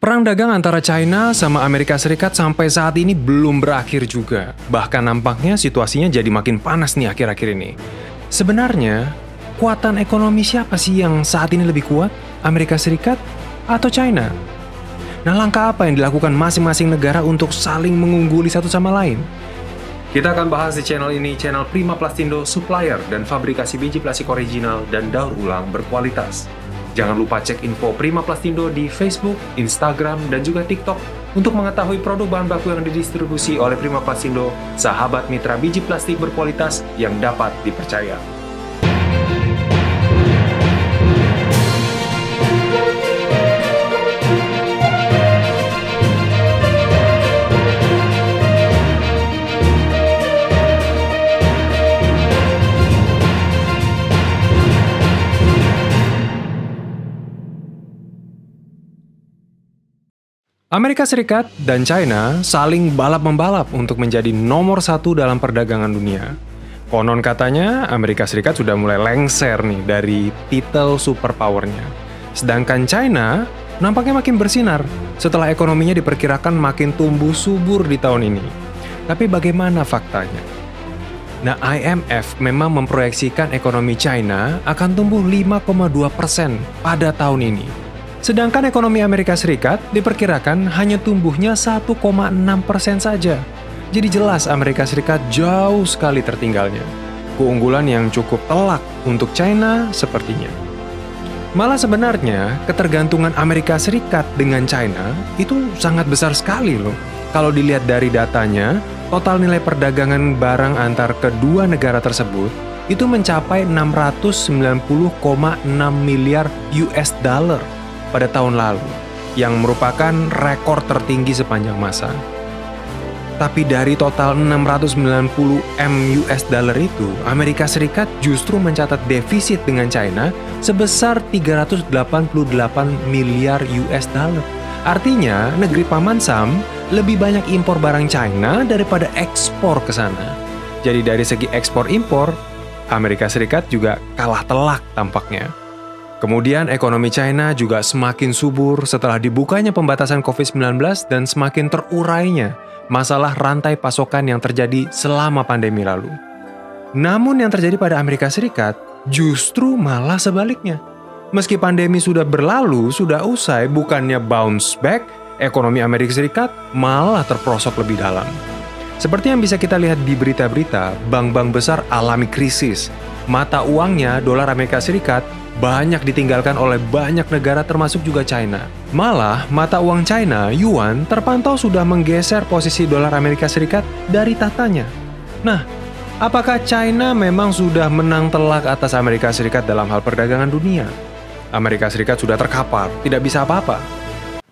Perang dagang antara China sama Amerika Serikat sampai saat ini belum berakhir juga. Bahkan nampaknya situasinya jadi makin panas nih akhir-akhir ini. Sebenarnya, kekuatan ekonomi siapa sih yang saat ini lebih kuat? Amerika Serikat atau China? Nah, langkah apa yang dilakukan masing-masing negara untuk saling mengungguli satu sama lain? Kita akan bahas di channel ini, channel Prima Plastindo, supplier dan fabrikasi biji plastik original dan daur ulang berkualitas. Jangan lupa cek info Prima Plastindo di Facebook, Instagram, dan juga TikTok untuk mengetahui produk bahan baku yang didistribusi oleh Prima Plastindo, sahabat mitra biji plastik berkualitas yang dapat dipercaya. Amerika Serikat dan China saling balap-membalap untuk menjadi nomor satu dalam perdagangan dunia. Konon katanya, Amerika Serikat sudah mulai lengser nih dari titel superpowernya. Sedangkan China nampaknya makin bersinar setelah ekonominya diperkirakan makin tumbuh subur di tahun ini. Tapi bagaimana faktanya? Nah, IMF memang memproyeksikan ekonomi China akan tumbuh 5,2% pada tahun ini. Sedangkan ekonomi Amerika Serikat diperkirakan hanya tumbuhnya 1,6% saja. Jadi jelas Amerika Serikat jauh sekali tertinggalnya. Keunggulan yang cukup telak untuk China sepertinya. Malah sebenarnya ketergantungan Amerika Serikat dengan China itu sangat besar sekali loh. Kalau dilihat dari datanya, total nilai perdagangan barang antar kedua negara tersebut itu mencapai 690,6 miliar US dollar pada tahun lalu, yang merupakan rekor tertinggi sepanjang masa. Tapi dari total 690 M US dollar itu, Amerika Serikat justru mencatat defisit dengan China sebesar 388 miliar US dollar. Artinya, negeri Paman Sam lebih banyak impor barang China daripada ekspor ke sana. Jadi dari segi ekspor-impor, Amerika Serikat juga kalah telak tampaknya. Kemudian ekonomi China juga semakin subur setelah dibukanya pembatasan COVID-19 dan semakin terurainya masalah rantai pasokan yang terjadi selama pandemi lalu. Namun yang terjadi pada Amerika Serikat justru malah sebaliknya. Meski pandemi sudah berlalu, sudah usai, bukannya bounce back, ekonomi Amerika Serikat malah terperosok lebih dalam. Seperti yang bisa kita lihat di berita-berita, bank-bank besar alami krisis. Mata uangnya, dolar Amerika Serikat, banyak ditinggalkan oleh banyak negara termasuk juga China. Malah, mata uang China, Yuan, terpantau sudah menggeser posisi dolar Amerika Serikat dari tatanya. Nah, apakah China memang sudah menang telak atas Amerika Serikat dalam hal perdagangan dunia? Amerika Serikat sudah terkapar, tidak bisa apa-apa.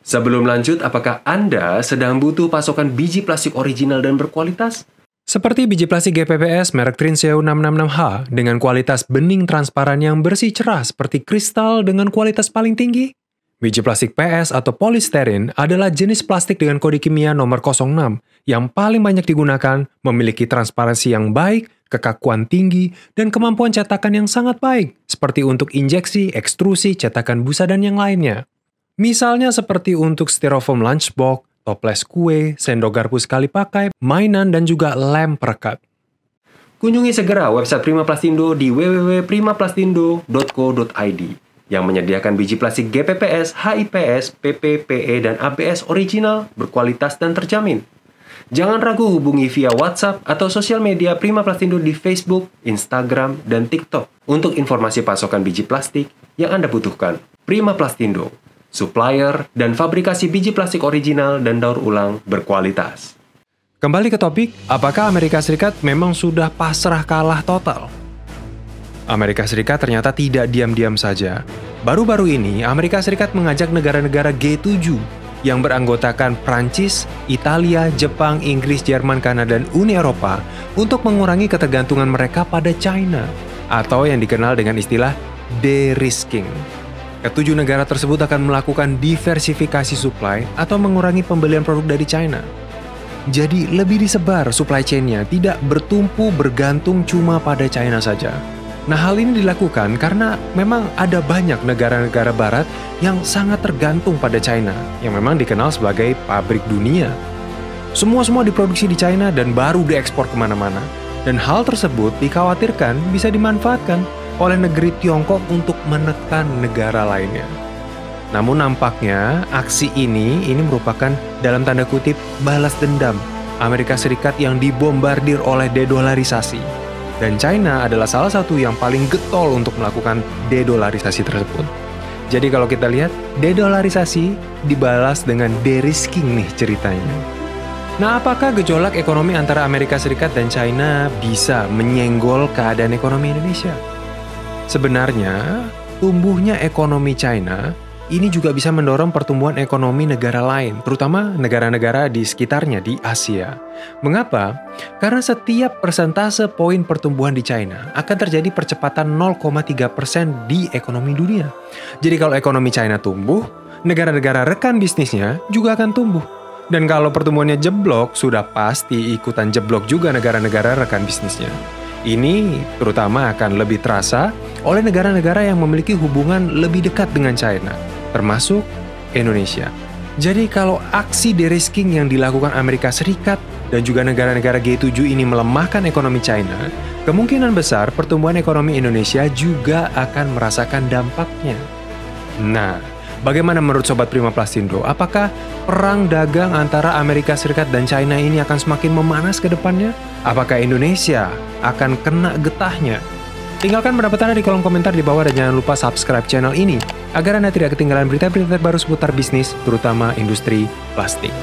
Sebelum lanjut, apakah Anda sedang butuh pasokan biji plastik original dan berkualitas? Seperti biji plastik GPPS merek Trinseo 666H dengan kualitas bening transparan yang bersih cerah seperti kristal dengan kualitas paling tinggi. Biji plastik PS atau polystyrene adalah jenis plastik dengan kode kimia nomor 06 yang paling banyak digunakan, memiliki transparansi yang baik, kekakuan tinggi, dan kemampuan cetakan yang sangat baik, seperti untuk injeksi, ekstrusi, cetakan busa, dan yang lainnya. Misalnya seperti untuk styrofoam lunchbox, toples kue, sendok garpu sekali pakai, mainan, dan juga lem perekat. Kunjungi segera website Prima Plastindo di www.primaplastindo.co.id yang menyediakan biji plastik GPPS, HIPS, PP, PE, dan ABS original, berkualitas, dan terjamin. Jangan ragu hubungi via WhatsApp atau sosial media Prima Plastindo di Facebook, Instagram, dan TikTok untuk informasi pasokan biji plastik yang Anda butuhkan. Prima Plastindo, supplier dan fabrikasi biji plastik original dan daur ulang berkualitas. Kembali ke topik, apakah Amerika Serikat memang sudah pasrah kalah total? Amerika Serikat ternyata tidak diam-diam saja. Baru-baru ini, Amerika Serikat mengajak negara-negara G7 yang beranggotakan Prancis, Italia, Jepang, Inggris, Jerman, Kanada, dan Uni Eropa untuk mengurangi ketergantungan mereka pada China, atau yang dikenal dengan istilah de-risking. Ketujuh negara tersebut akan melakukan diversifikasi supply atau mengurangi pembelian produk dari China. Jadi lebih disebar supply chain-nya, tidak bertumpu bergantung cuma pada China saja. Nah, hal ini dilakukan karena memang ada banyak negara-negara barat yang sangat tergantung pada China, yang memang dikenal sebagai pabrik dunia. Semua diproduksi di China dan baru diekspor kemana-mana. Dan hal tersebut dikhawatirkan bisa dimanfaatkan oleh negeri Tiongkok untuk menekan negara lainnya. Namun nampaknya aksi ini merupakan dalam tanda kutip balas dendam Amerika Serikat yang dibombardir oleh dedolarisasi. Dan China adalah salah satu yang paling getol untuk melakukan dedolarisasi tersebut. Jadi kalau kita lihat, dedolarisasi dibalas dengan de-risking nih ceritanya. Nah, apakah gejolak ekonomi antara Amerika Serikat dan China bisa menyenggol keadaan ekonomi Indonesia? Sebenarnya, tumbuhnya ekonomi China ini juga bisa mendorong pertumbuhan ekonomi negara lain, terutama negara-negara di sekitarnya di Asia. Mengapa? Karena setiap persentase poin pertumbuhan di China akan terjadi percepatan 0,3% di ekonomi dunia. Jadi kalau ekonomi China tumbuh, negara-negara rekan bisnisnya juga akan tumbuh. Dan kalau pertumbuhannya jeblok, sudah pasti ikutan jeblok juga negara-negara rekan bisnisnya. Ini terutama akan lebih terasa oleh negara-negara yang memiliki hubungan lebih dekat dengan China, termasuk Indonesia. Jadi kalau aksi de-risking yang dilakukan Amerika Serikat dan juga negara-negara G7 ini melemahkan ekonomi China, kemungkinan besar pertumbuhan ekonomi Indonesia juga akan merasakan dampaknya. Nah, bagaimana menurut Sobat Prima Plastindoh? Apakah perang dagang antara Amerika Serikat dan China ini akan semakin memanas ke depannya? Apakah Indonesia akan kena getahnya? Tinggalkan pendapat Anda di kolom komentar di bawah dan jangan lupa subscribe channel ini agar Anda tidak ketinggalan berita-berita baru seputar bisnis, terutama industri plastik.